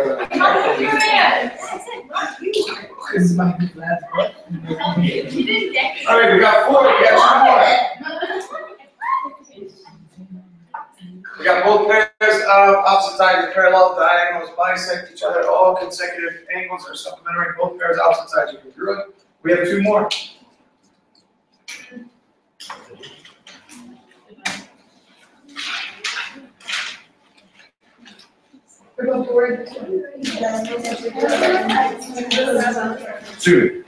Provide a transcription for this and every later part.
All right, we got 4. We got 2 more. We got both pairs of opposite sides of parallel diagonals bisect each other at all consecutive angles or supplementary. Both pairs of opposite sides are congruent. We have 2 more. Two.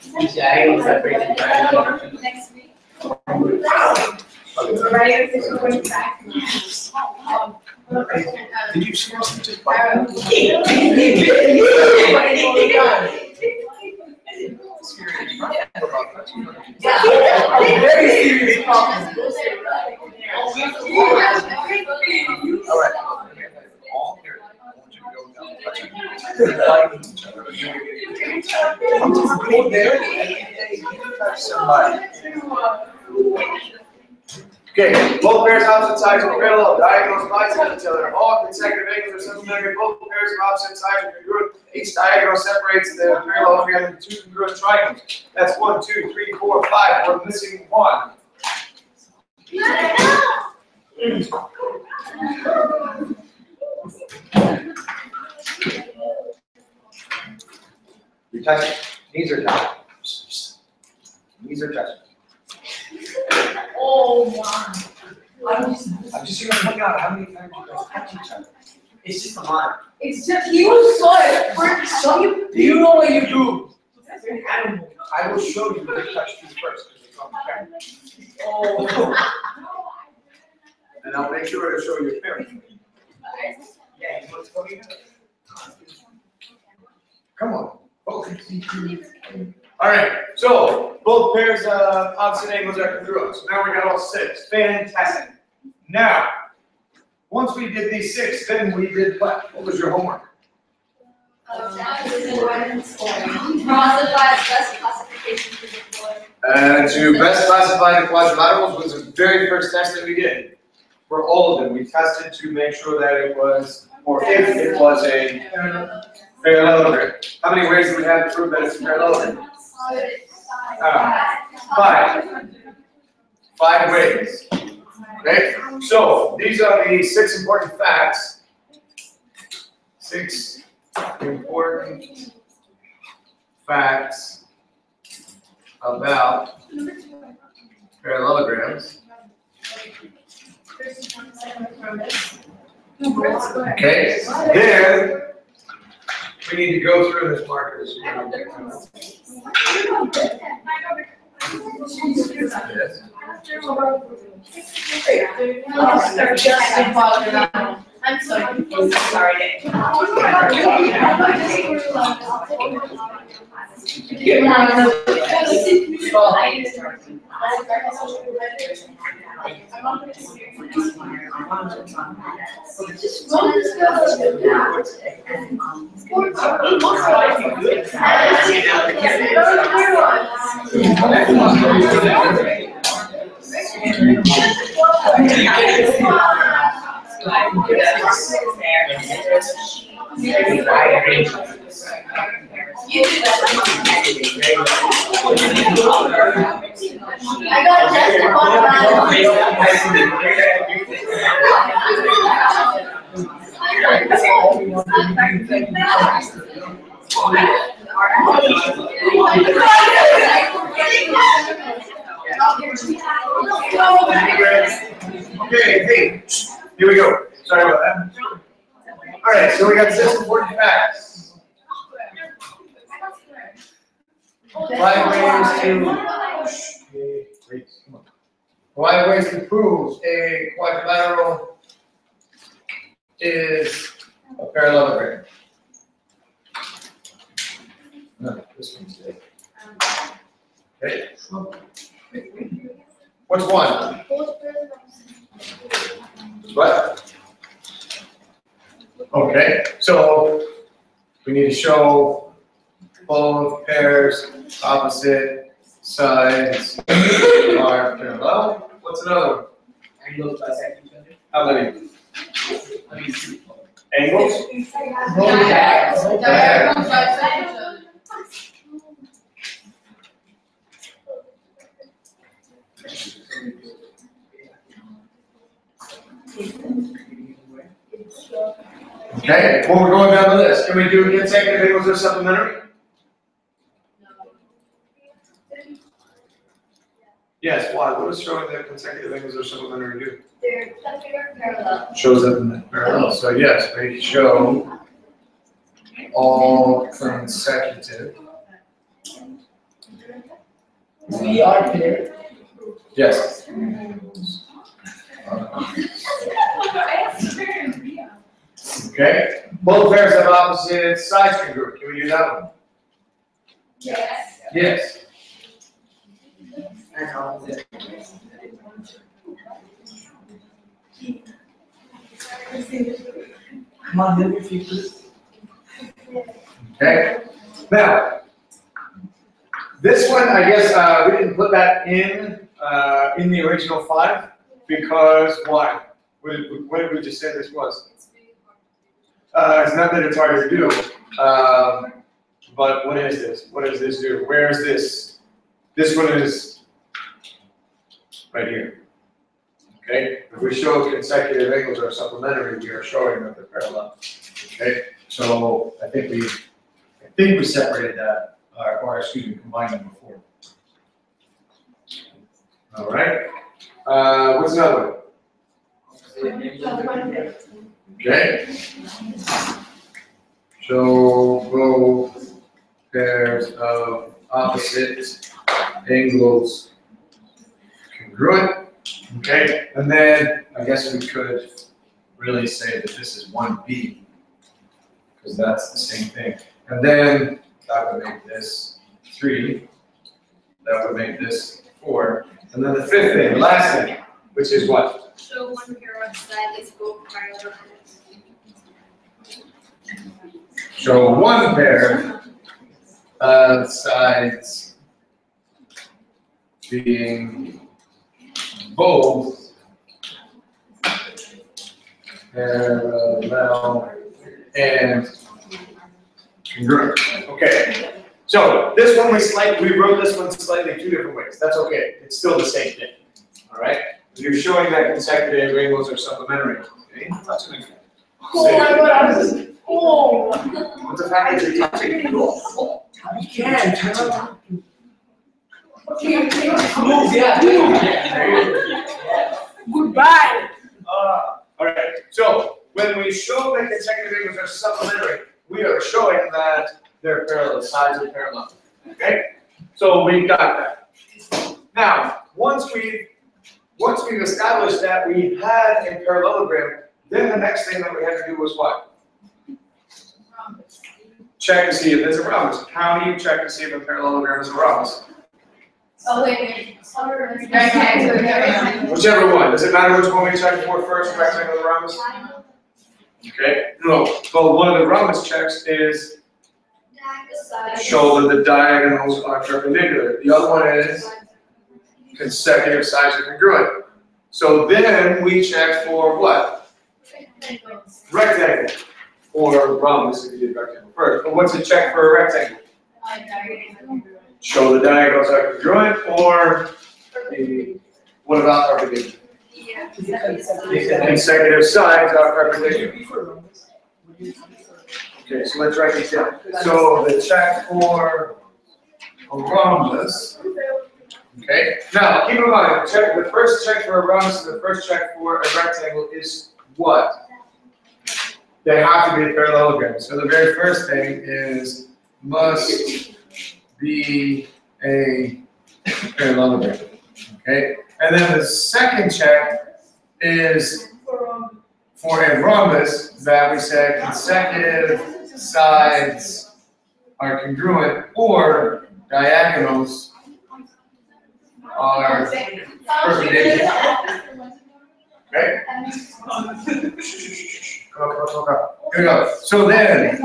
Did you see us just very serious problem. All right. All here. I want you to go down touching each other. Go there and touch somebody. Okay, both pairs of opposite sides are parallel, diagonals bisect each other, all consecutive angles are supplementary. Both pairs of opposite sides are congruent. Each diagonal separates the parallel together into 2 congruent triangles. That's 1, 2, 3, 4, 5. We're missing 1. You're touching. Knees are touching. Knees are touching. Oh my. I'm just going to point out how many times you guys touch each other. It's just a line. It's just you saw it. Do you know what you do? It's an animal. I will show you where to touch these first because it's on the camera. Oh. And I'll make sure to show you a pair. Yeah, what's going on? Come on. Focus. All right. So both pairs of opposite angles are congruent. So now we got all 6. Fantastic. Now, once we did these 6, then we did what? What was your homework? To best classify the quadrilaterals was the very first test that we did. For all of them, we tested to make sure that it was, or if it was a parallelogram. How many ways do we have to prove that it's a parallelogram? 5. 5 ways. Okay? So, these are the 6 important facts. 6 important facts about parallelograms. Okay, then we need to go through this markers. Yes. I'm sorry. Sorry. I got just Okay, hey, here we go. Sorry about that. All right, so we got 6 important facts. 5 ways to prove a quadrilateral is a parallelogram. No, this one's good. Okay. What's 1? What? Okay, so we need to show both pairs opposite sides are parallel. What's another one? Angles bisect each other. How many? Angles? Both diagonals bisect each other. Okay, when we're going down the list, can we do consecutive angles or supplementary? Yes, why? What does showing that consecutive angles or supplementary do? They're parallel. Shows up in the parallel. So yes, they show all consecutive. We are there. Yes. Okay. Both pairs have opposite sides congruent. Can we do that one? Yes. Yes. And opposite. Come on, live your features. Okay. Now, this one, I guess we didn't put that in the original 5 because why? What did we just say this was? It's not that it's hard to do, but what is this? What does this do? Where is this? This one is right here. Okay. If we show consecutive angles or supplementary, we are showing that they're parallel. Okay. So I think we separated that, or excuse me, combined them before. All right. What's another one? Okay. Show both pairs of opposite angles congruent. Okay. And then I guess we could really say that this is 1B because that's the same thing. And then that would make this 3. That would make this 4. And then the 5th thing, the last thing, which is what? Show one pair of sides is both parallel. Show one pair of sides being both parallel and congruent. Okay. So this one we wrote this one slightly 2 different ways. That's okay. It's still the same thing. All right. You're showing that consecutive angles are supplementary. Okay. That's an example. Oh my God! Oh. What's the fact that you're touching? You can't touch it. Move, Goodbye. All right. So when we show that consecutive angles are supplementary, we are showing that they're parallel. Sides are parallel. Okay. So we've got that. Now, once we've established that we had a parallelogram, then the next thing that we had to do was what? Check to see if there's a rhombus. How do you check to see if a parallelogram is a rhombus? Oh wait. Whichever one. Does it matter which one we check for first, rectangle or rhombus? Okay. No. Well, one of the rhombus checks is show that the diagonals are perpendicular. The other one is consecutive sides are congruent. So then we check for what? Rectangle. Or rhombus if you did rectangle first. But what's a check for a rectangle? Show the diagonals are congruent, or what about perpendicular? Consecutive sides are perpendicular. Okay, so let's write these down. So the check for a rhombus. Okay. Now keep in mind, the first check for a rhombus and the first check for a rectangle is what? They have to be a parallelogram. So the very first thing is must be a parallelogram. Okay? And then the second check is for a rhombus that we said consecutive sides are congruent or diagonals are perpendicular. Okay? Come on. Here we go. So then,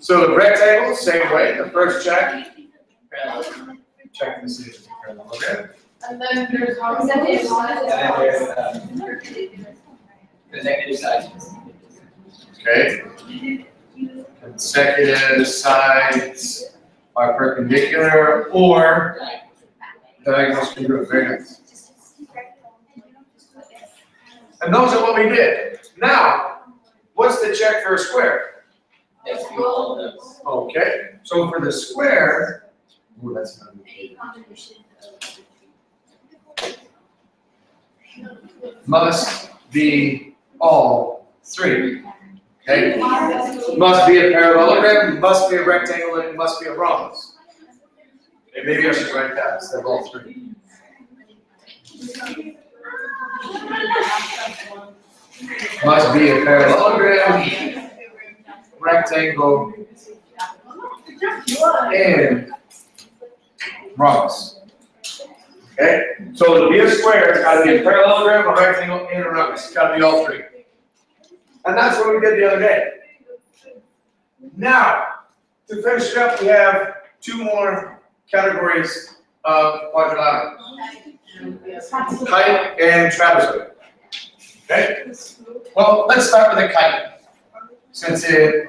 so the rectangle, same way. The first check, check to see if it's parallelogram. And then there's consecutive sides. Consecutive sides. Okay? Consecutive sides are perpendicular or diagonals congruent. Very nice. And those are what we did. Now, what's the check for a square? Okay, so for the square, ooh, that's not must be all three. Okay? Must be a parallelogram, must be a rectangle, and it must be a rhombus. Okay, maybe I should write that instead of all three. Must be a parallelogram, rectangle, and rhombus. Okay? So to be a square, it's got to be a parallelogram, a rectangle, and a rhombus. It's got to be all three. And that's what we did the other day. Now, to finish it up, we have two more categories of quadrilaterals. Kite and trapezoid. Okay? Well, let's start with a kite, since it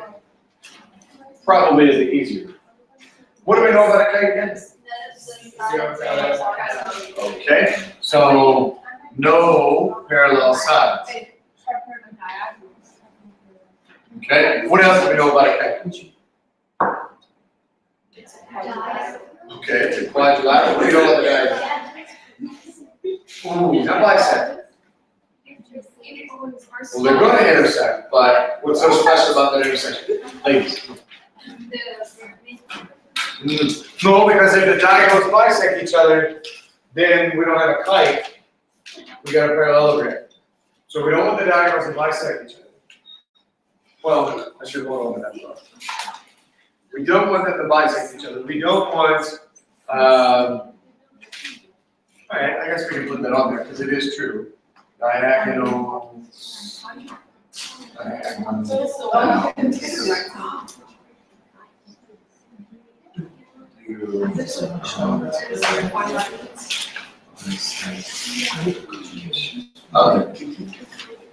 probably is the easier. What do we know about a kite again? Okay, so no parallel sides. Okay, what else do we know about a kite? Okay, it's a quadrilateral. What do you know about the diagram? Ooh, not bisect. Well, they're going to intersect, but what's so special about that intersection? Ladies. No, because if the diagonals bisect each other, then we don't have a kite. We got a parallelogram. So we don't want the diagonals to bisect each other. Well, I should hold on to that thought. We don't want them to bisect each other. We don't want. All right, I guess we can put that on there because it is true. Diagonals.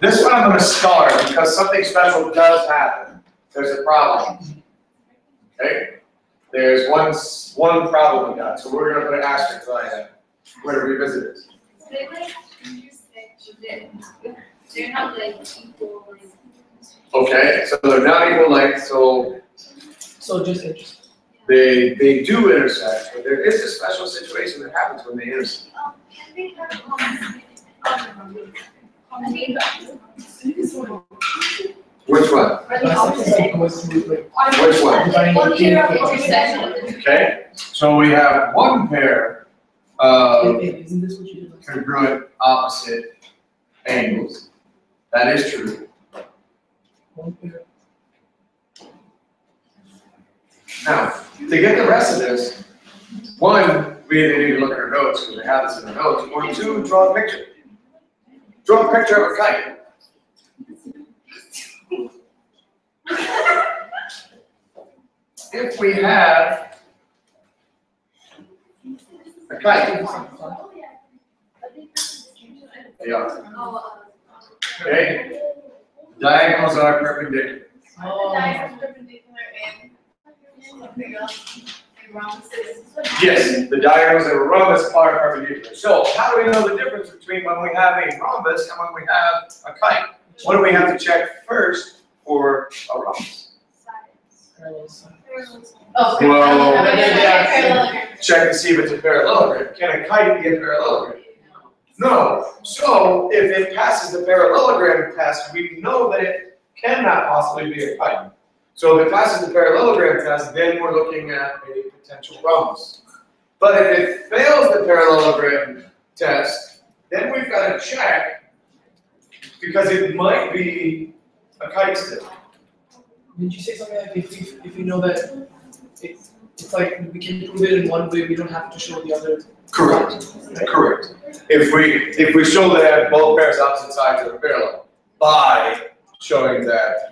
This one I'm going to star because something special does happen. There's a problem. Okay? There's one problem with that, so we're going to put an asterisk by that. We're going to revisit this. They're not like equal. Okay, so they're not equal length, so just they do intersect, but there is a special situation that happens when they intersect. Which one? Which one? Okay, so we have one pair of congruent opposite angles. That is true. Now, to get the rest of this, one, we either need to look at our notes because we have this in our notes, or two, draw a picture. Draw a picture of a kite. If we have a kite, they are. Okay? Diagonals are perpendicular. Yes, the diagonals of a rhombus are perpendicular. So, how do we know the difference between when we have a rhombus and when we have a kite? What do we have to check first for a rhombus? Well, check to see if it's a parallelogram. Can a kite be a parallelogram? No. So, if it passes the parallelogram test, we know that it cannot possibly be a kite. So if it passes the parallelogram test, then we're looking at a potential rhombus. But if it fails the parallelogram test, then we've got to check because it might be a kite still. Did you say something like if we know that it's like we can prove it in one way, we don't have to show the other? Correct. Correct. If we show that both pairs opposite sides are parallel by showing that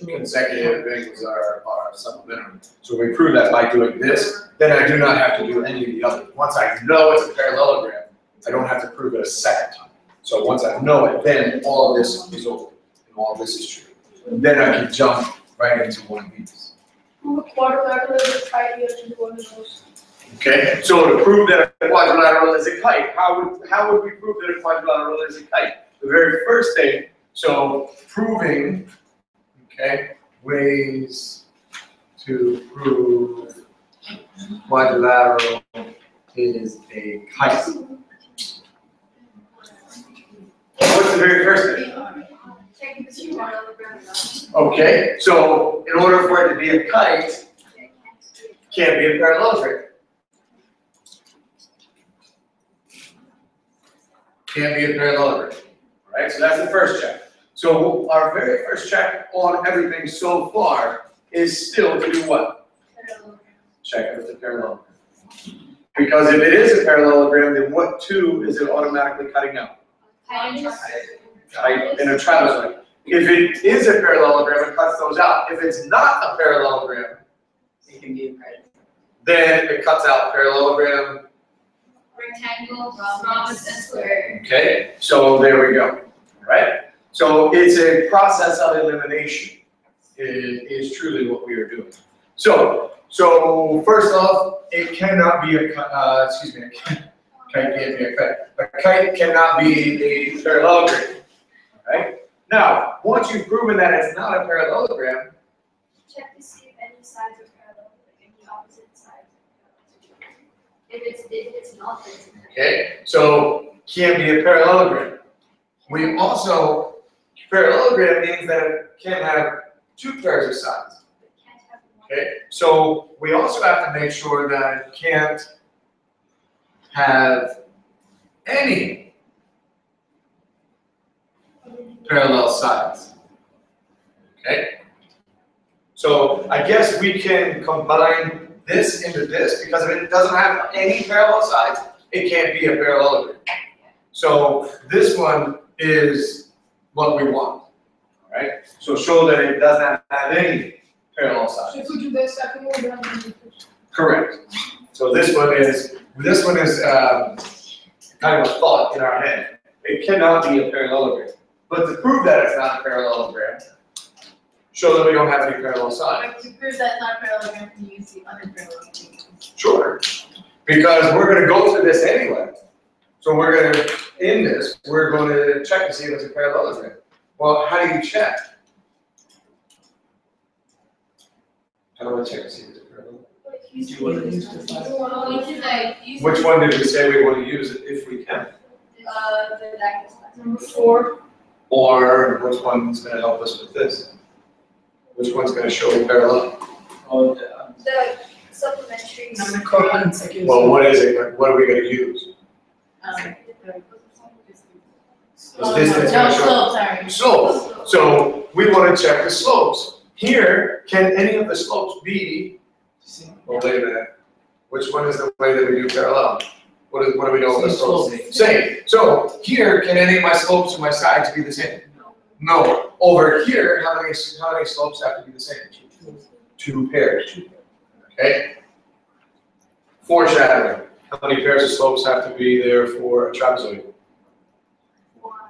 consecutive angles are supplementary. So we prove that by doing this, then I do not have to do any of the others. Once I know it's a parallelogram, I don't have to prove it a second time. So once I know it, then all of this is over, and all of this is true. then I can jump right into one of these. Quadrilateral is a kite, you have to do one of those. Okay, so to prove that a quadrilateral is a kite, how would we prove that a quadrilateral is a kite? The very first thing, so proving, okay, ways to prove quadrilateral is a kite. What's the very first thing? Check the two parallelogram. Okay, so in order for it to be a kite, it can't be a parallelogram. Can't be a parallelogram. All right, so that's the first check. So our very first check on everything so far is still to do what? Check if it's a parallelogram. Because if it is a parallelogram, then what two is it automatically cutting out? Kite and a trapezoid. If it is a parallelogram, it cuts those out. If it's not a parallelogram, It can be a kite. then it cuts out parallelogram. Rectangle, rhombus, and square. Okay, so there we go. All right, so it's a process of elimination. It is truly what we are doing. So first off, it cannot be a kite can't be a kite. A kite cannot be a parallelogram. Right? Now, once you've proven that it's not a parallelogram, Check to see if any sides are parallel, like any opposite sides are parallel. If it's not, then it's okay, so can't be a parallelogram. We also, parallelogram means that it can have two pairs of sides. can't have one. Okay, so we also have to make sure that it can't have any parallel sides. Okay, so I guess we can combine this into this because if it doesn't have any parallel sides, it can't be a parallelogram. So this one is what we want. All right, so show that it doesn't have any parallel sides. So if we do the second one, then we do this. Correct. So this one is kind of a thought in our head. It cannot be a parallelogram. But to prove that it's not a parallelogram, show that we don't have any parallel sides. Like, to prove that it's not parallelogram, can you use the unparalleled things? Sure. Because we're going to go through this anyway. So we're going to, in this, we're going to check to see if it's a parallelogram. Well, how do you check? How do I check to see if it's a parallelogram? Do you want to use the five? Well, we can like use Which one did we say we want to use if we can? the diagonal. Number 4. Or which one's going to help us with this? Which one's going to show a parallel? Oh, The supplementary. number consecutive. Well, what is it? What are we going to use? Is distance No, gonna show? slope, sorry. Slope. So we want to check the slopes. Here, can any of the slopes be? Well, wait a minute. Which one is the way that we do parallel? What do we know of the slopes? Same. So here, can any of my slopes and my sides be the same? No. Over here, how many slopes have to be the same? Two pairs. Okay. Foreshadowing. How many pairs of slopes have to be there for a trapezoid?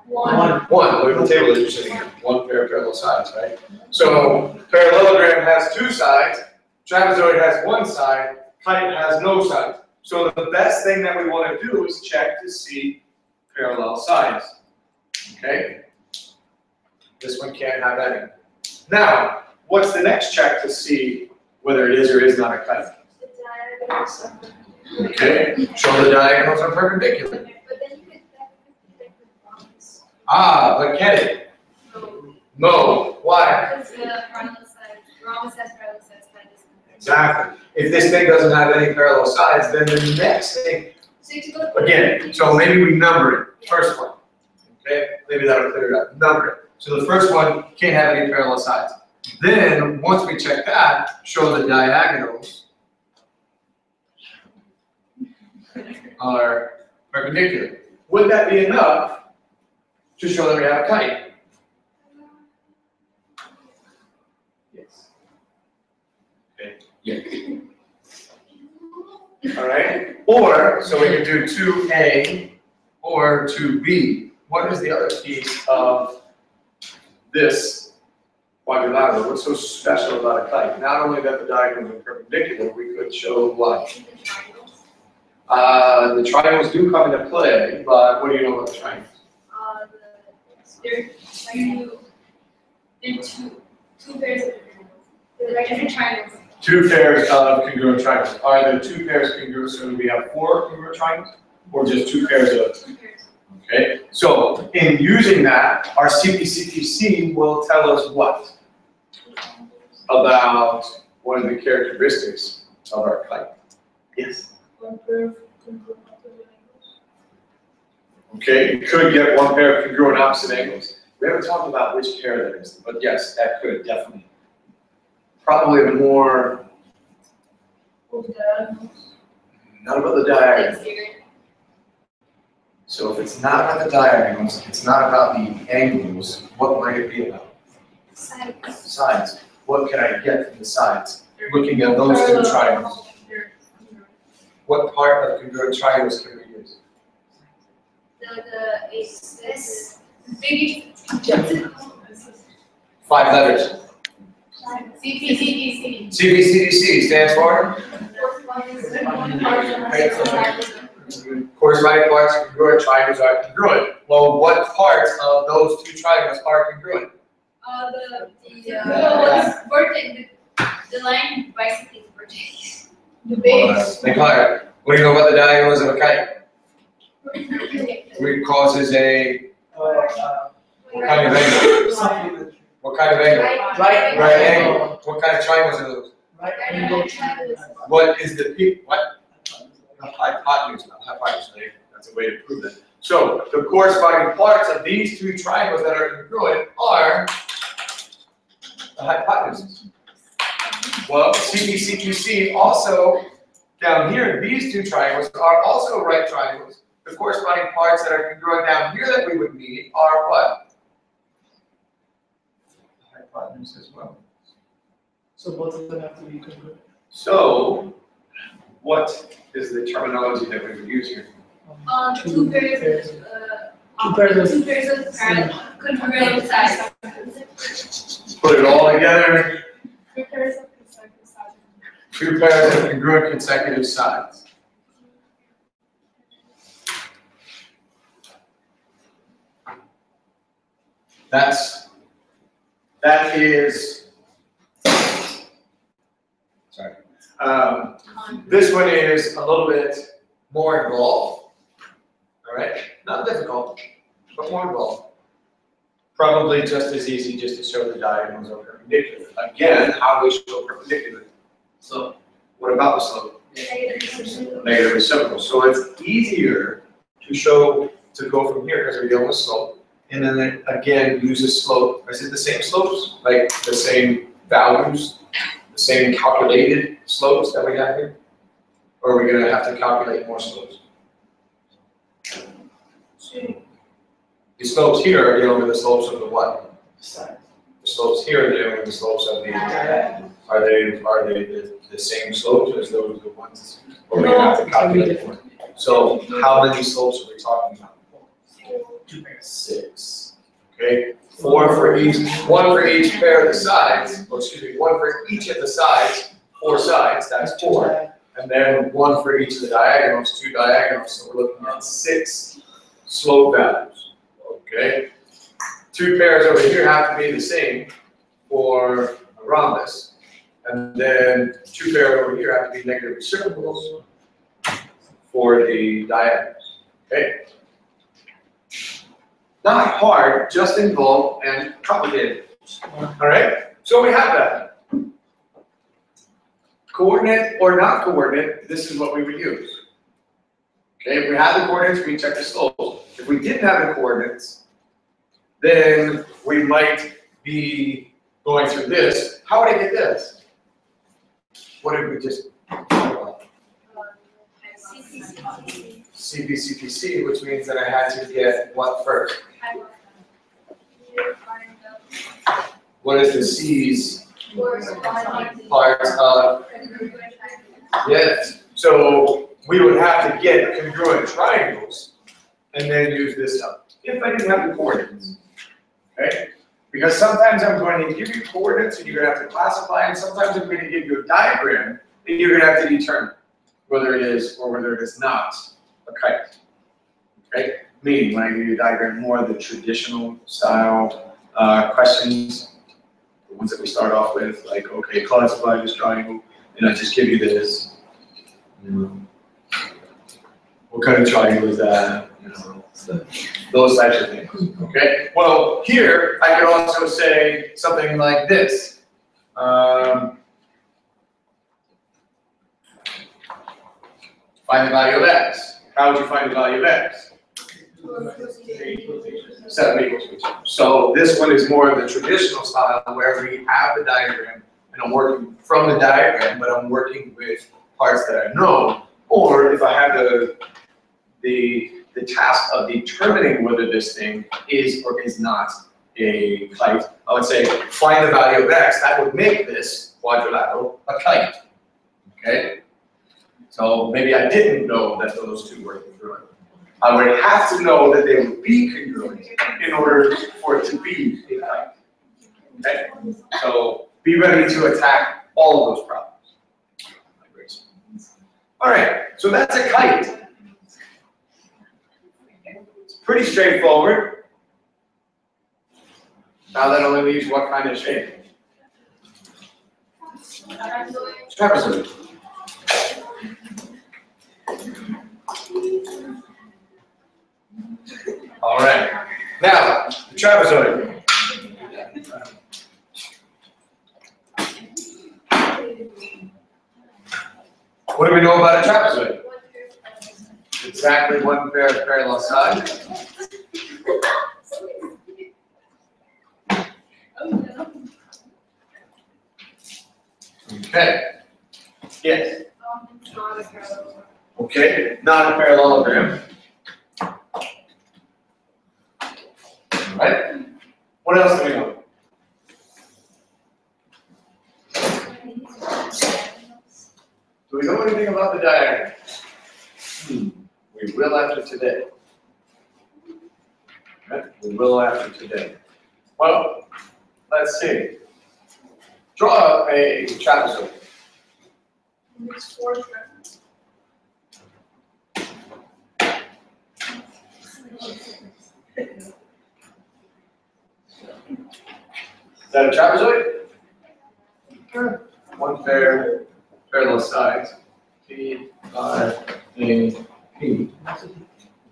One. One. Look at the table that you're sitting at. One pair of parallel sides, right? So parallelogram has two sides. Trapezoid has one side. Kite has no sides. So the best thing that we want to do is check to see parallel sides. Okay? This one can't have any. Now, what's the next check to see whether it is or is not a kite? The diagonals are perpendicular. Okay, show the diagonals are perpendicular. But then you could connect with rhombus. Ah, but can it? So, No. Why? because the parallel sides, rhombus has parallel sides, kite doesn't. Exactly. If this thing doesn't have any parallel sides, then the next thing, So you have to go. again, so maybe we number it, first one. Okay, maybe that'll clear it up. Number it. So the first one can't have any parallel sides. Then, once we check that, show the diagonals are perpendicular. Would that be enough to show that we have a kite? Yes. Okay. Yeah. All right. Or, so we can do 2A or 2B. What is the other piece of this quadrilateral. What's so special about a kite? Not only that the diagonals are perpendicular, we could show what? The triangles do come into play, but what do you know about the triangles? There are two pairs of different triangles. Two pairs of congruent triangles. Are there two pairs congruent? So do we have four congruent triangles? Or just two pairs of? Two pairs. Okay, so in using that, our CPCTC will tell us what? About one of the characteristics of our kite. Yes? Okay, you could get one pair of congruent opposite angles. We haven't talked about which pair that is, but yes, that could definitely. Probably the more. Not about the diagonals. So if it's not about the diagonals, it's not about the angles, what might it be about? Sides. What can I get from the sides? Looking at those two triangles. What part of congruent triangles can we use? This big. 5 letters. CPCTC. CPCTC stands for? Corresponding parts of congruent triangles are congruent. Well, what parts of those two triangles are congruent? The line bisecting the vertex. The base. Think higher. What do you know about the diagonals of a kite? It causes a what kind of angle? What kind of angle? Right. Right angle. What kind of triangles are those? Right angle. What is the peak? What? Hypotenuse, not hypotenuse. That's a way to prove it. So the corresponding parts of these two triangles that are congruent are the hypotenuses. Well, CPCQC also down here, these two triangles are also right triangles. The corresponding parts that are congruent down here that we would need are what? The hypotenuse as well. So both of them have to be congruent. So, what is the terminology that we would use here? Two pairs of congruent sides. Put it all together. Two pairs of consecutive sides. Two pairs of congruent consecutive sides. That is, sorry. This one is a little bit more involved, all right? Not difficult, but more involved. Probably just as easy just to show the diagonals are perpendicular. Again, how do we show perpendicular? So, what about the slope? Negative reciprocal. So it's easier to show, to go from here because we're dealing with slope, and then again use a slope. Is it the same slopes? Like the same values? The same calculated slopes that we have here? Or are we going to have to calculate more slopes? The slopes here are dealing with the slopes of the what? Sides. The slopes here are dealing with the slopes of the, are they the same slopes as those the ones? Or we're going to have to calculate more? So how many slopes are we talking about? 6. Okay, 4 for each, 1 for each pair of the sides, or excuse me, 1 for each of the sides, 4 sides, that's 4. And then 1 for each of the diagonals, 2 diagonals, so we're looking at 6 slope values. Okay, 2 pairs over here have to be the same for a rhombus, and then 2 pairs over here have to be negative reciprocals for the diagonals. Okay. Not hard, just involved and complicated. All right, so we have that. Coordinate or not coordinate, this is what we would use. Okay, if we had the coordinates, we check the slopes. If we didn't have the coordinates, then we might be going through this. How would I get this? What did we just talk about? CPCTC, which means that I had to get what first? What is the C's parts of? Yes. So we would have to get congruent triangles and then use this up. If I didn't have the coordinates. Okay? Because sometimes I'm going to give you coordinates and you're going to have to classify, and sometimes I'm going to give you a diagram and you're going to have to determine whether it is or whether it is not a kite. Okay? Meaning, when I give you a diagram, more of the traditional style questions, the ones that we start off with, like, okay, classify this triangle, and I just give you this. What kind of triangle is that? You know, those types of things. Okay. Well, here I could also say something like this. Find the value of x. How would you find the value of x? 7 equals each other. So this one is more of the traditional style where we have the diagram and I'm working from the diagram, but I'm working with parts that I know. Or if I have the task of determining whether this thing is or is not a kite, I would say find the value of x. That would make this quadrilateral a kite. Okay? So maybe I didn't know that those two were congruent. I would have to know that they would be congruent in order for it to be a kite. Okay? So be ready to attack all of those problems. All right, so that's a kite. It's pretty straightforward. Now that only leaves what kind of shape? Trapezoid. All right. Now, the trapezoid. What do we know about a trapezoid? Exactly one pair of parallel sides. Okay. Yes. Not a parallelogram. Okay, not a parallelogram. All right. What else do we know? Do we know anything about the diagram? We will after today. Okay. We will after today. Well, let's see. Draw a trapezoid. There's 4 triangles. Is that a trapezoid? Sure. One pair, parallel sides. P, R, A, P.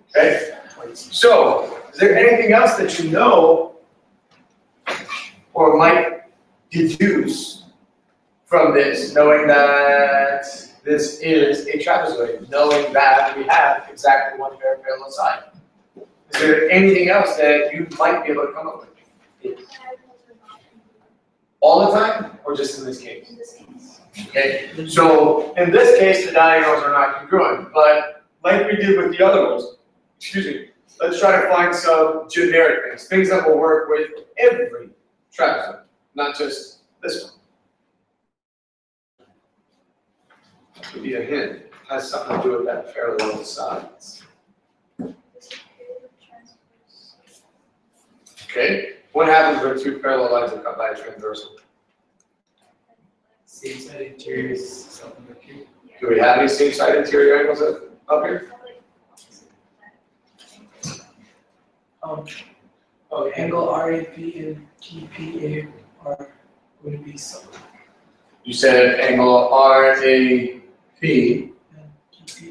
Okay? So, is there anything else that you know or might deduce from this, knowing that this is a trapezoid, knowing that we have exactly one pair of parallel sides? Is there anything else that you might be able to come up with? All the time, or just in this case? In this case. Okay, so in this case, the diagonals are not congruent, but like we did with the other ones, excuse me, let's try to find some generic things that will work with every trapezoid, not just this one. That would be a hint. It has something to do with that parallel sides. Okay, what happens when two parallel lines are cut by a transversal? Same side interiors, something like here. Do we have any same side interior angles up here? Angle RAP and TPA are going to be something. You said angle RAP And TPA,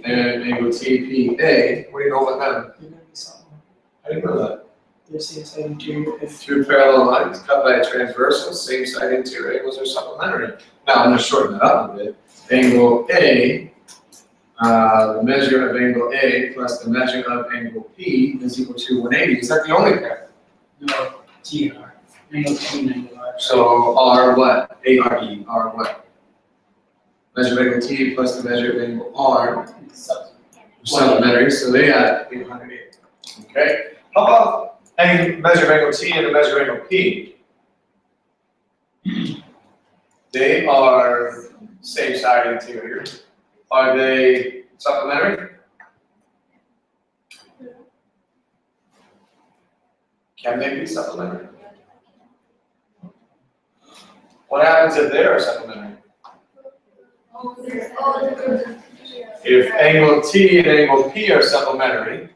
and angle TPA. What do you know about them? they're going to be something. I didn't know that. They're same side interior. If Two parallel lines cut by a transversal, same side interior angles are supplementary. Now I'm going to shorten that up a bit. Angle A, the measure of angle A plus the measure of angle P is equal to 180. Is that the only pair? no, T and R. Angle T and angle R. So R what? A-R-E, R what? Measure of angle T plus the measure of angle R. Supplementary, so they add 880. Okay. How about a measure of angle T and a measure of angle P? They are same side interior. Are they supplementary? Can they be supplementary? What happens if they are supplementary? If angle T and angle P are supplementary,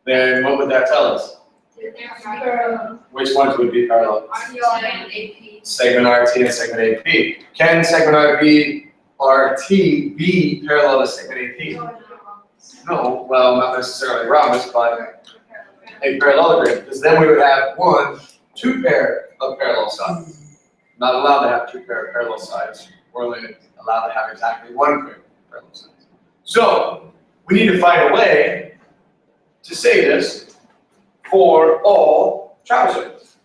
then what would that tell us? Which ones would be parallel? Segment RT and segment AP. Can segment RT be parallel to segment AP? No, well, not necessarily rhombus, but a parallelogram, because then we would have two pair of parallel sides. Not allowed to have two pair of parallel sides. We're only allowed to have exactly one pair of parallel sides. So we need to find a way to say this for all trapezoids.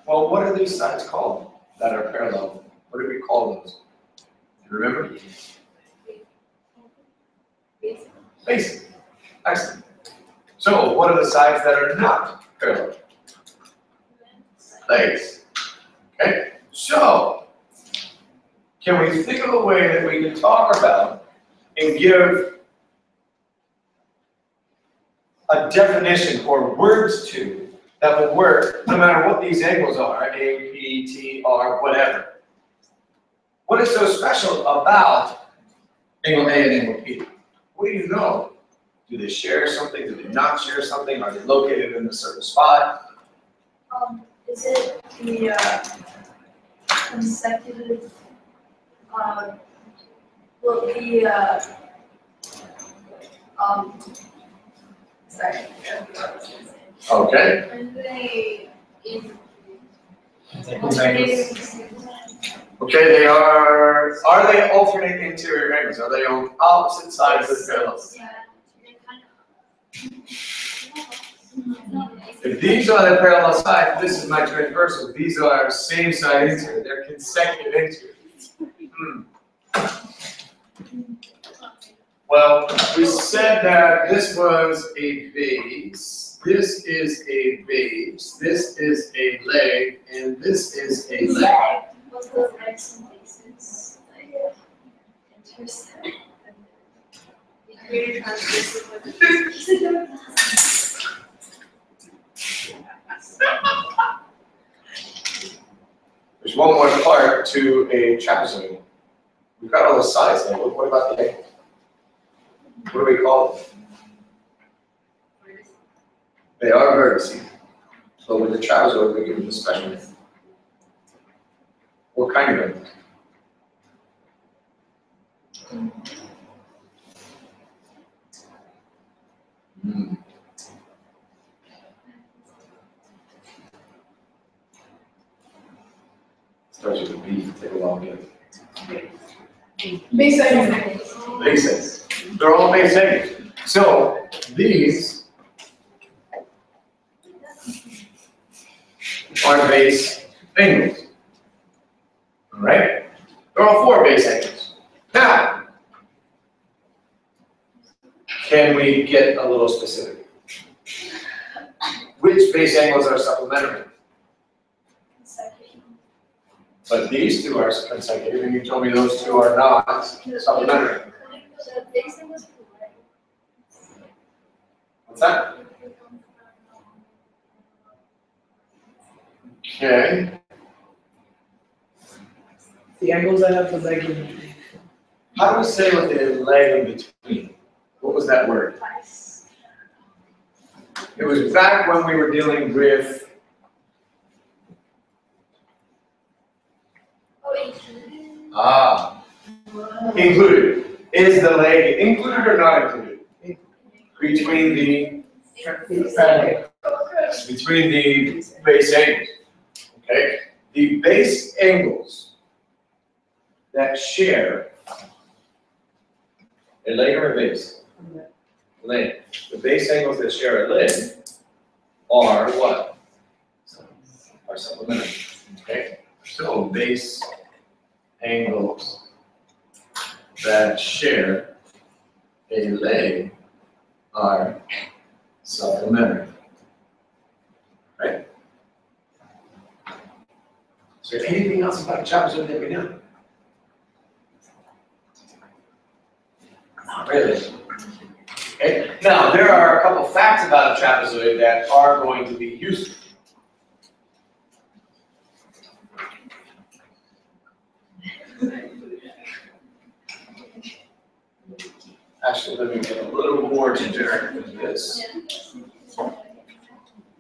Well, what are these sides called that are parallel? What do we call those? Do you remember? Basic. Excellent. So, what are the sides that are not parallel? Legs. Okay? So, can we think of a way that we can talk about and give a definition or words to that will work no matter what these angles are, A, P, T, R, whatever? What is so special about angle A and angle P? What do you know? Do they share something? Do they not share something? Are they located in a certain spot? Is it the consecutive? Sorry. Okay. Are they in? Okay, they are they alternate interior angles? Are they on opposite sides of the parallel? If these are the parallel sides, this is my transversal. These are same side interior. They're consecutive interior. Well, we said that this was a base, this is a base, this is a leg, and this is a leg. What's those legs and bases? Like, intersect. You created transversal with There's one more part to a trapezoid. We've got all the sides there. What about the angles? What do we call them? They are vertices. So with the trapezoid, we give them a special name. What kind of angles? Starts with a B. Take a long guess. Base angles. Base angles. They're all base angles. So these are base angles. All right? They're all four base angles. Now, can we get a little specific? Which base angles are supplementary? But these two are consecutive, and you told me those two are not supplementary. What's that? Okay. The angles that have the leg in between. How do we say with the leg in between? What was that word? It was back when we were dealing with included. Is the leg included or not included? Between the base angles. Okay? The base angles that share a leg or a base? Leg. The base angles that share a leg are what? Are supplementary. Okay? So base angles that share a leg are supplementary. Right? Is there anything else about trapezoid that we know? Not really. Okay? Now, there are a couple facts about a trapezoid that are going to be useful. Actually, let me get a little more generic than this.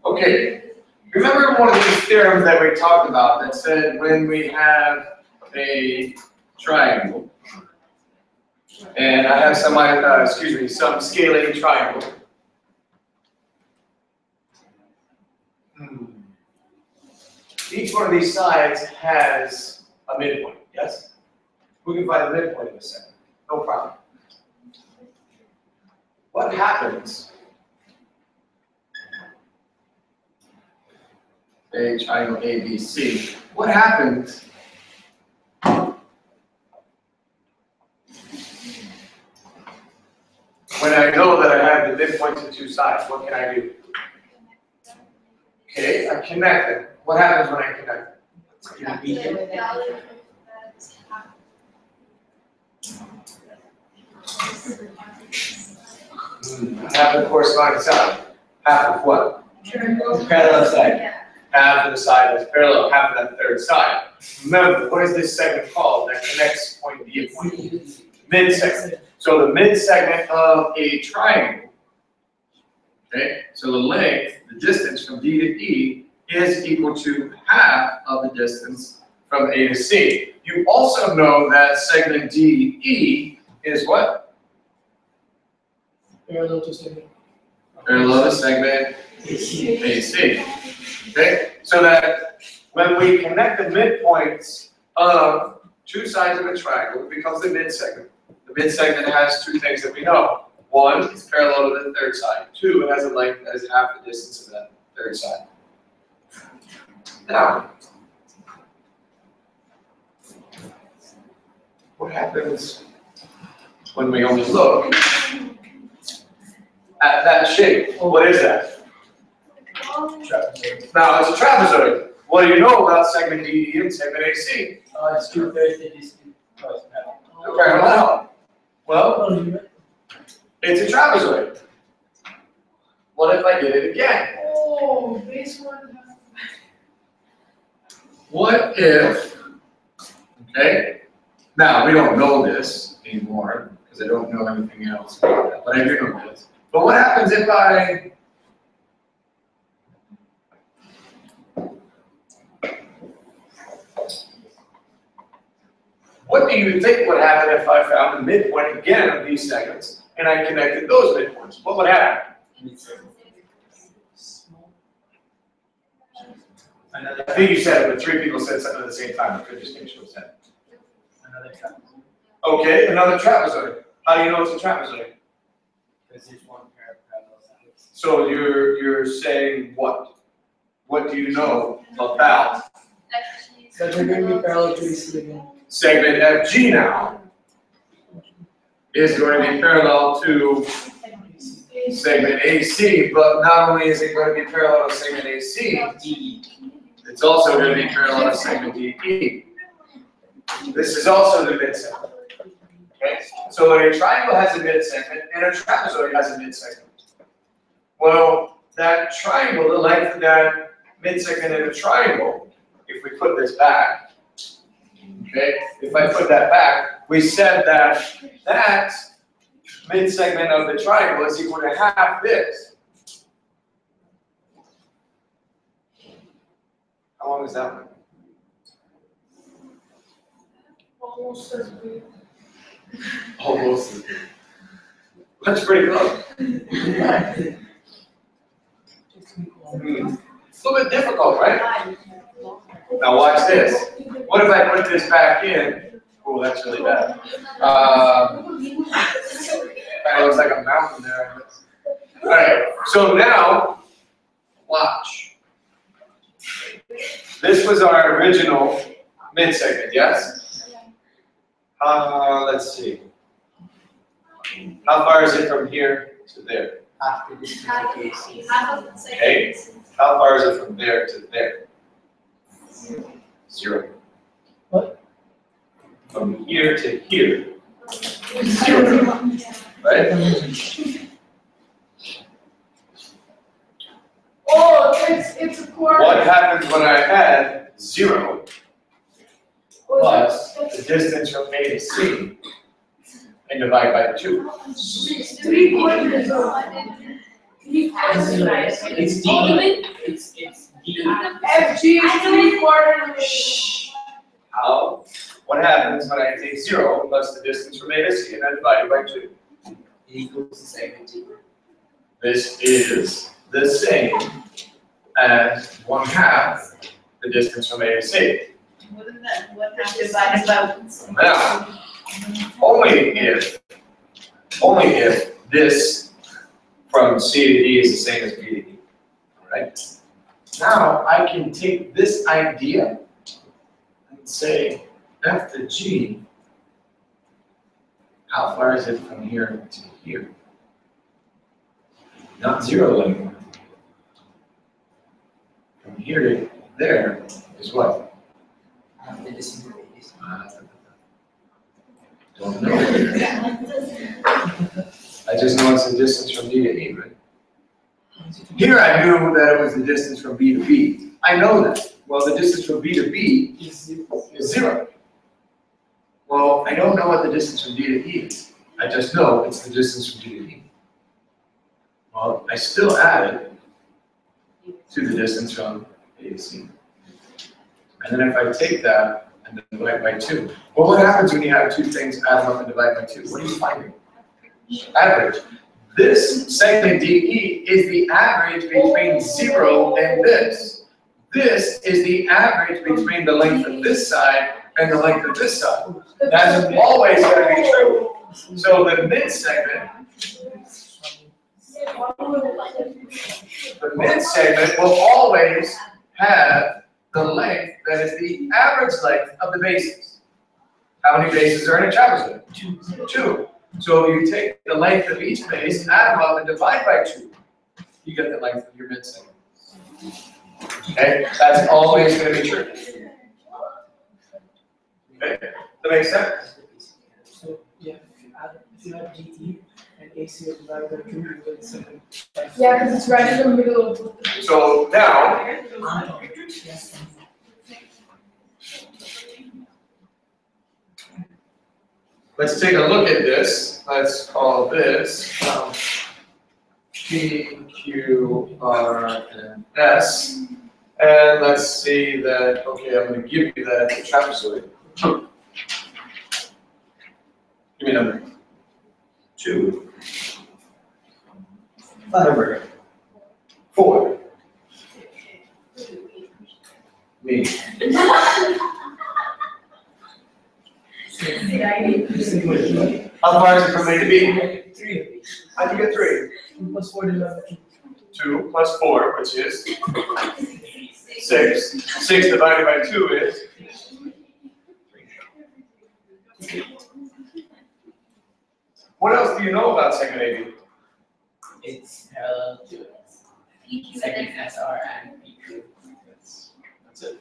Okay, remember one of these theorems that we talked about that said when we have a triangle, and I have some scaling triangle. Each one of these sides has a midpoint, yes? We can find the midpoint in a second, no problem. What happens? A triangle ABC. What happens when I know that I have the midpoints of two sides? What can I do? Okay, I connect them. What happens when I connect them? Half the corresponding side. Half of what? Parallel side. Half of the side that's parallel, half of that third side. Remember, what is this segment called that connects point B and point E? Mid-segment. So the mid-segment of a triangle, okay, so the length, the distance from D to E is equal to half of the distance from A to C. You also know that segment DE is what? Parallel to segment. Parallel to segment AC. Okay, so that when we connect the midpoints of two sides of a triangle, it becomes the midsegment. The midsegment has two things that we know. One, it's parallel to the third side. Two, it has a length that is half the distance of that third side. Now, what happens when we only look at that shape? What is that? Trapezoid. Now, it's a trapezoid. What do you know about segment DE and segment AC? It's two pairs that is They're parallel. Well, it's a trapezoid. What if I did it again? Oh, this one. What if, okay, now we don't know this anymore because I don't know anything else about that, but I do know this. But what happens if I what do you think would happen if I found the midpoint again of these segments and I connected those midpoints? What would happen? I think you said it, but three people said something at the same time. I could just make sure it's that. Another trapezoid. Okay, another trapezoid. How do you know it's a trapezoid? Because there's one pair of parallel sides. So you're saying what? What do you know about That they're going to be parallel to AC again. segment FG now? Is going to be parallel to segment AC, but not only is it going to be parallel to segment AC, it's also going to be parallel to segment DE. This is also the midsegment. Okay? So a triangle has a midsegment and a trapezoid has a midsegment. Well, that triangle, the length of that midsegment in a triangle, if we put this back, okay, if I put that back, we said that that midsegment of the triangle is equal to half this. How long is that one? Almost as big. Almost as big. That's pretty close. It's a little bit difficult, right? Now watch this. What if I put this back in? Oh, that's really bad. Kind of looks like a mountain there. All right, so now, watch. This was our original midsegment, yes? Let's see. How far is it from here to there? Half the distance of AC. Okay. How far is it from there to there? 0. What? From here to here. 0. Right? Oh, it's a quarter. What happens when I add 0 plus the distance from A to C and divide by 2? 3/4. It's D. It's D. FG is 3/4. How? What happens when I take 0 plus the distance from A to C and I divide it by 2? Equals the same as D. This is the same as 1/2 the distance from A to C. Wouldn't that, what half divided by one? Now, only if this from C to D is the same as B to D, right? Now I can take this idea and say F to G, how far is it from here to here? Not 0 anymore. From here to there is what? The distance from A to C. Don't know. I just know it's the distance from D to E, right? Here I knew that it was the distance from B to B. I know that. Well, the distance from B to B is 0. Well, I don't know what the distance from D to E is. I just know it's the distance from D to E. Well, I still add it to the distance from A to C. And then if I take that and divide by 2, well, what happens when you have two things add up and divide by 2? What are you finding? Average. This segment DE is the average between 0 and this. This is the average between the length of this side and the length of this side. That's always going to be true. So the mid-segment will always have the length that is the average length of the bases. How many bases are in a trapezoid? 2. So if you take the length of each base, add them up, and divide by 2, you get the length of your mid-segment. Okay? That's always going to be true. Okay? That makes sense? So yeah, if you have GT and AC divided by 2, you get the second. Yeah, because it's right in the middle of the. So now, let's take a look at this. Let's call this P, Q, R, and S. And let's see that, okay, I'm going to give you that trapezoid. Give me number 2. Number 4. Me. How far is it from A to B? 3. How'd you get 3? 2 plus 4 divided by 2. 2 plus 4, which is 6. 6 divided by 2 is 3. What else do you know about segment AB? It's parallel to segment SR and PQ. That's it.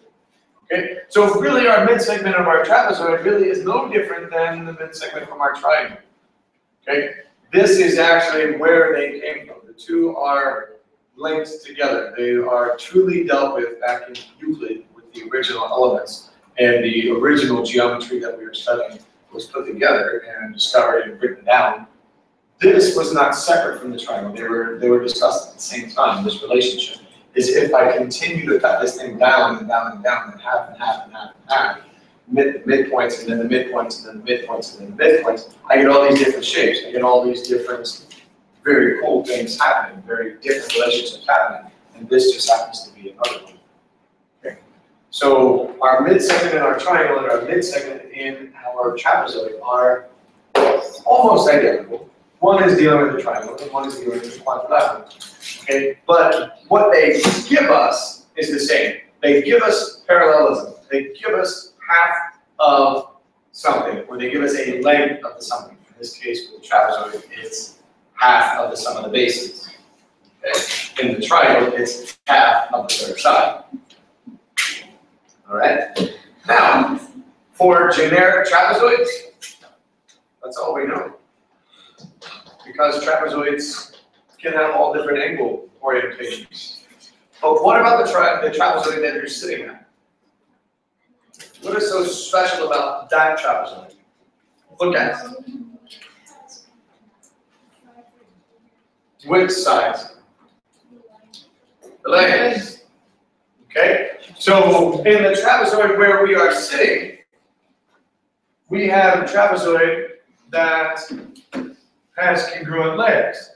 Okay, so really our mid-segment of our trapezoid really is no different than the mid-segment from our triangle. Okay, this is actually where they came from. The two are linked together. They are truly dealt with back in Euclid with the original elements, and the original geometry that we were studying was put together and discovered and written down. This was not separate from the triangle. They were discussed at the same time. This relationship is if I continue to cut this thing down and down and down and half and half and half and half, midpoints and then the midpoints and then the midpoints and then the midpoints, I get all these different shapes. I get all these different very cool things happening, very different relationships happening, and this just happens to be another one. Okay. So our mid-segment in our triangle and our mid-segment in our trapezoid are almost identical. One is dealing with the triangle and one is dealing with the quadrilateral. Okay, but what they give us is the same. They give us parallelism. They give us half of something, or they give us a length of the something. In this case, with the trapezoid, it's half of the sum of the bases. Okay? In the triangle, it's half of the other side. All right. Now, for generic trapezoids, that's all we know. Because trapezoids can have all different angle orientations. But what about the trapezoid that you're sitting at? What is so special about that trapezoid? Look at it. Which side? The legs. Okay? So in the trapezoid where we are sitting, we have a trapezoid that has congruent legs.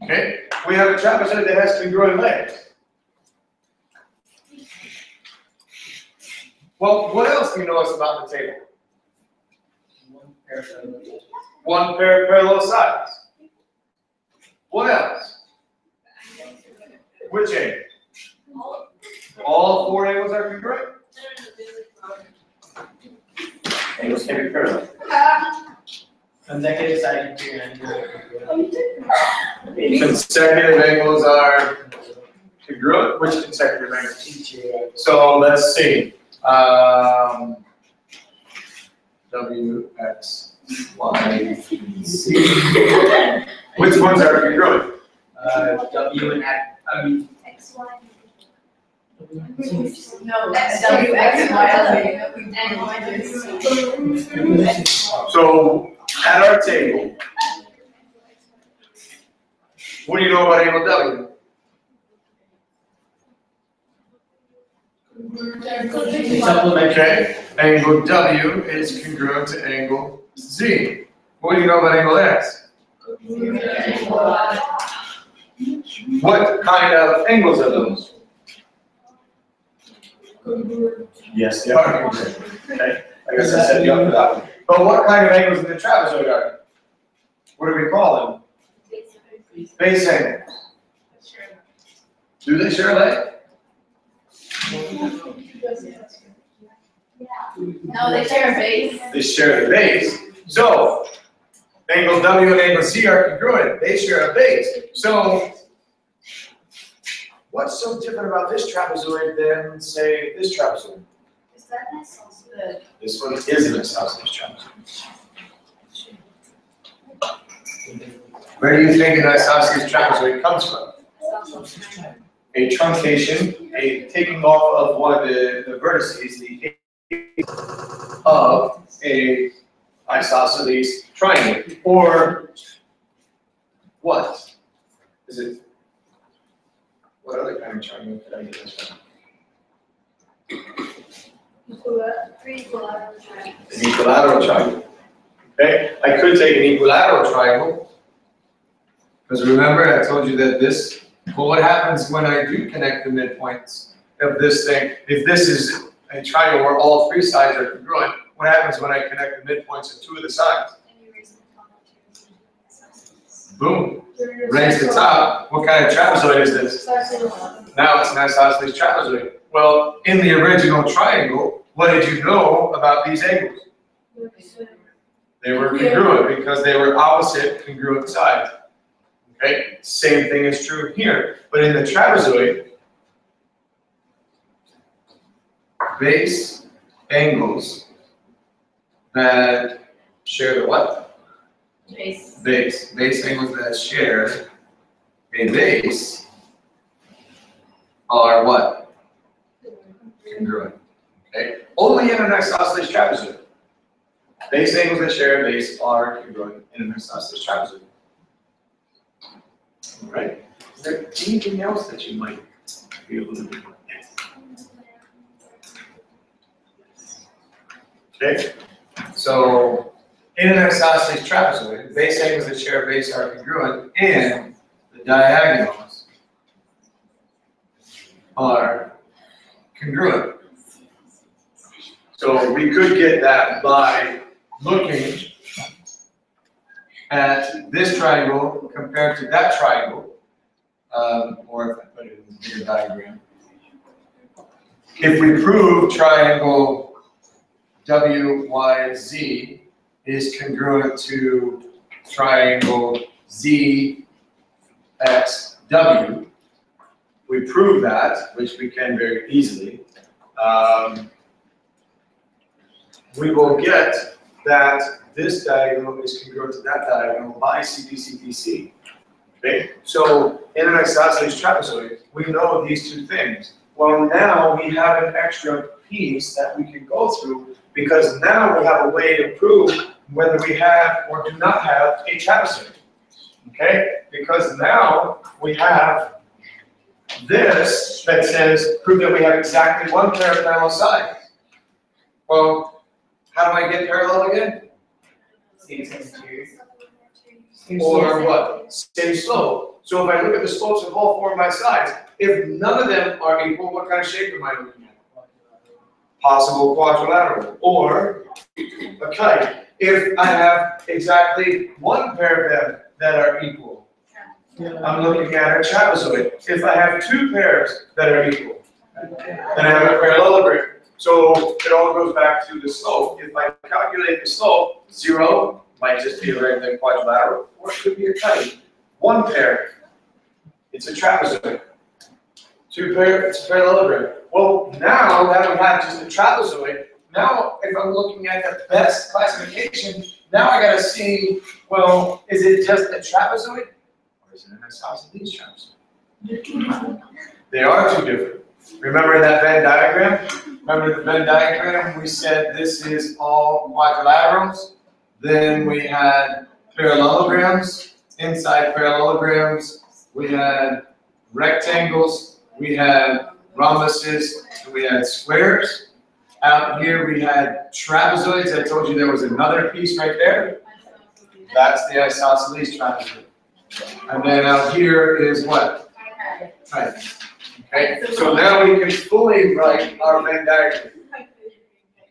Okay? We have a trapezoid that has congruent legs. Well, what else do you notice about the table? One pair of parallel sides. What else? Which angle? All 4 angles are congruent? Angles can be parallel. Consecutive side Consecutive angles are congruent. Which consecutive angles? So let's see. W, X, Y, Z. Which ones are congruent? W and X, Y. No, W, X, and Y, So at our table, what do you know about angle W? Okay, angle W is congruent to angle Z. What do you know about angle X? What kind of angles are those? Yes, they are congruent. Okay, I guess I set you up for that one. But what kind of angles in the trapezoid are? What do we call them? Base angles. Do they share a leg? No, they share a base. They share the base. So, angle W and angle Z are congruent. They share a base. So, what's so different about this trapezoid than, say, this trapezoid? Is that nice also? This one is an isosceles trapezoid. Where do you think an isosceles trapezoid comes from? A truncation, a taking off of one of the vertices, the of a isosceles triangle, or what? Is it? What other kind of triangle could I get this from? Equilateral triangle. An equilateral triangle. Okay, I could take an equilateral triangle, because remember I told you that this. Well, what happens when I do connect the midpoints of this thing? If this is a triangle where all 3 sides are congruent, what happens when I connect the midpoints of 2 of the sides? Boom. Raise the top. What kind of trapezoid is this? Now it's an isosceles trapezoid. Well, in the original triangle, what did you know about these angles? They were congruent because they were opposite congruent sides. Okay, same thing is true here. But in the trapezoid, base angles that share the what? Base. Base. Base angles that share a base are what? Congruent. Okay? Only in an isosceles trapezoid. Base angles that share a base are congruent in an isosceles trapezoid. Right? Is there anything else that you might be able to do? Okay, so in an isosceles trapezoid, base angles that share a base are congruent, and the diagonals are congruent. So we could get that by looking at this triangle compared to that triangle, or if I put it in a bigger diagram. If we prove triangle WYZ is congruent to triangle ZXW, we prove that, which we can very easily, we will get that this diagonal is congruent to that diagonal by CBCBC. Okay, so in an isosceles trapezoid, we know these two things. Well, now we have an extra piece that we can go through because now we have a way to prove whether we have or do not have a trapezoid. Okay, because now we have this that says prove that we have exactly one pair of parallel sides. Well, how do I get parallel again? Or what? Same slope. So if I look at the slopes of all four of my sides, if none of them are equal, what kind of shape am I looking at? Possible quadrilateral or a kite. If I have exactly one pair of them that are equal, I'm looking at a trapezoid. If I have two pairs that are equal, then I have a parallelogram. So it all goes back to the slope. If I calculate the slope, 0 might just be a regular quadrilateral, or it could be a kite. One pair, it's a trapezoid. Two pair, it's a parallelogram. Well, now that we have just a trapezoid, now if I'm looking at the best classification, now I gotta see, well, is it just a trapezoid, or is it an isosceles trapezoid? They are two different. Remember that Venn diagram? Remember the Venn diagram? We said this is all quadrilaterals. Then we had parallelograms. Inside parallelograms, we had rectangles, we had rhombuses, and we had squares. Out here we had trapezoids. I told you there was another piece right there. That's the isosceles trapezoid. And then out here is what? Right. Okay, so now we can fully write our Venn diagram.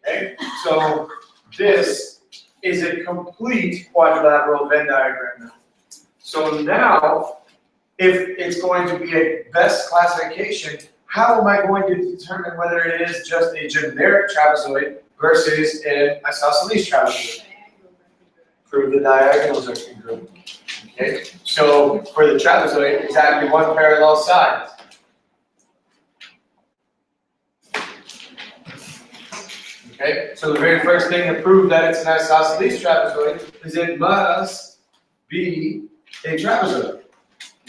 Okay, so this is a complete quadrilateral Venn diagram now. So now, if it's going to be a best classification, how am I going to determine whether it is just a generic trapezoid versus an isosceles trapezoid? Prove the diagonals are congruent. Okay, so for the trapezoid, exactly one parallel side. Okay, so the very first thing to prove that it's an isosceles trapezoid is it must be a trapezoid.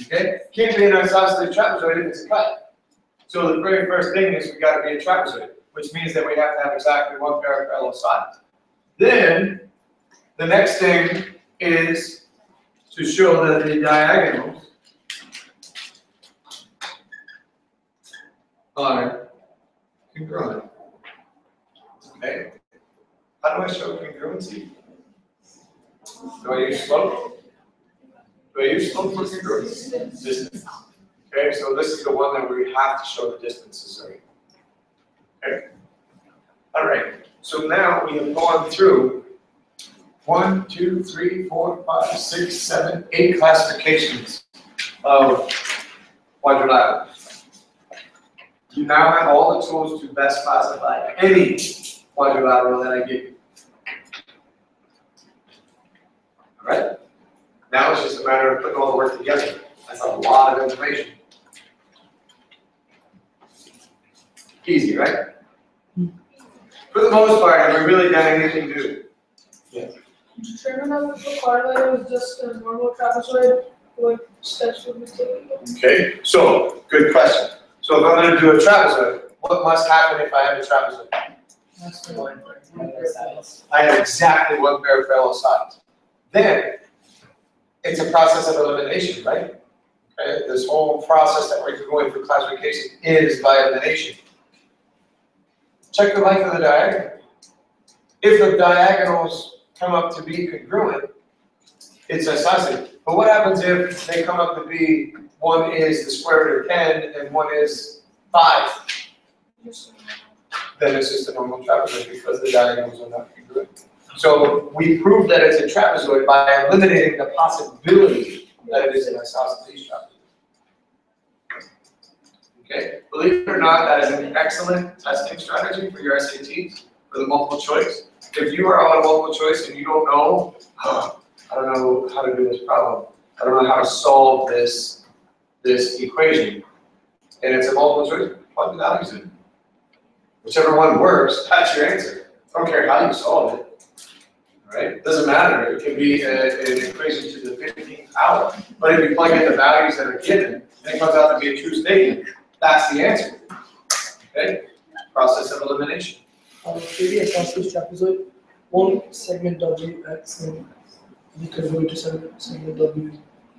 Okay, can't be an isosceles trapezoid if it's a kite. So the very first thing is we got to be a trapezoid, which means that we have to have exactly one pair of parallel sides. Then the next thing is to show that the diagonals are congruent. Okay. How do I show congruency? Do I use slope? Do I use slope for congruency? Distance. Okay, so this is the one that we have to show the distances of. Okay. All right. So now we have gone through 1, 2, 3, 4, 5, 6, 7, 8 classifications of quadrilaterals. You now have all the tools to best classify any quadrilateral that I give you. All right? Now it's just a matter of putting all the work together. That's a lot of information. Easy, right? For the most part, have we really done anything new? Yes. Determine that the quadrilateral is just a normal trapezoid. What steps would we take? Okay, so good question. So if I'm going to do a trapezoid, what must happen if I have a trapezoid? I have exactly one pair of parallel sides. Then it's a process of elimination, right? Okay, this whole process that we're going through classification is by elimination. Check the length of the diagonal. If the diagonals come up to be congruent, it's isosceles. But what happens if they come up to be, one is the square root of 10 and one is 5? Then it's just a normal trapezoid because the diagonals are not congruent. So we prove that it's a trapezoid by eliminating the possibility that it is an isosceles trapezoid. Okay, believe it or not, that is an excellent testing strategy for your SATs, for the multiple choice. If you are on a multiple choice and you don't know, I don't know how to do this problem, I don't know how to solve this equation, and it's a multiple choice, plug the values in. Whichever one works, that's your answer. I don't care how you solve it. right? Doesn't matter, it can be an equation to the 15th power, but if you plug in the values that are given, and it comes out to be a true statement, that's the answer. Okay? Process of elimination. Maybe a isosceles trapezoid, one segment W X and we could go to segment W.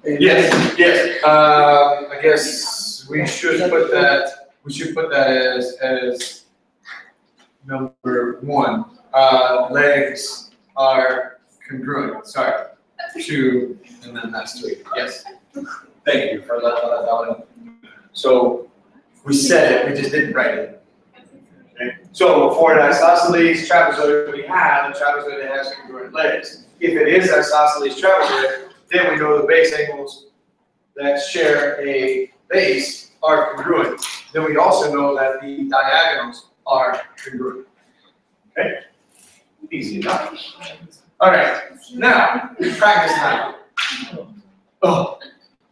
Yes, yes. I guess we should put that. We should put that as number one. Legs are congruent. Sorry, 2, and then that's 3. Yes. Thank you for letting that down. So we said it. We just didn't write it. Okay. So for an isosceles trapezoid, we have a trapezoid that has congruent legs. If it is isosceles trapezoid, then we know the base angles that share a base are congruent. Then we also know that the diagonals are congruent. Okay? Easy enough. All right, now, practice time. Oh,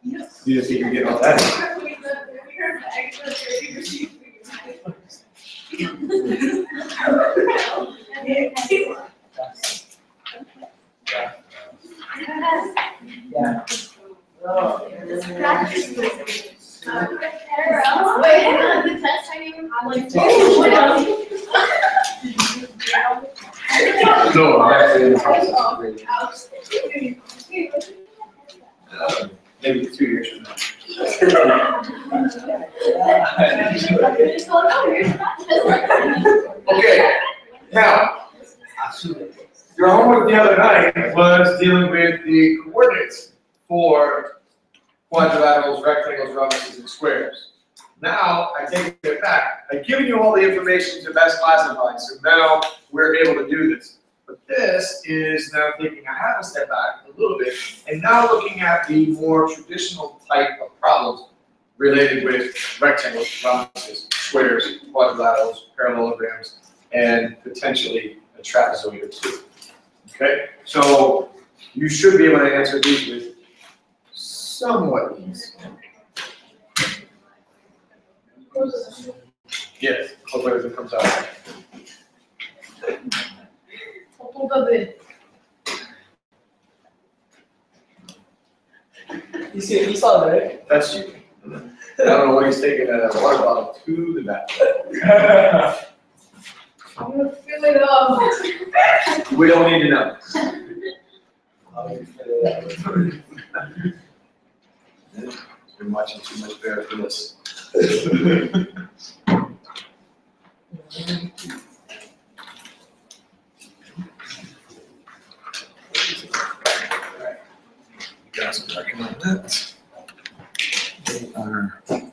you just think you're getting all that? Yeah. Wait, hang on, the test I gave him, I'm like, No, I'm actually in the process of grading. Maybe 2 years from now. Okay, now, your homework the other night was dealing with the coordinates for quadrilaterals, rectangles, rhombus, and squares. Now, I take it back. I've given you all the information to best classify, so now we're able to do this. But this is now taking a half a step back a little bit, and now looking at the more traditional type of problems related with rectangles, rhombuses, squares, quadrilaterals, parallelograms, and potentially a trapezoid or two. Okay? So you should be able to answer these with somewhat ease. Yes, hope everything comes out. You saw that, right? That's you. I don't know what he's taking a water bottle to the bathroom. I'm gonna fill it up. We don't need to know. Been watching too much Bear for this. Alright. You guys are working on that. They are good.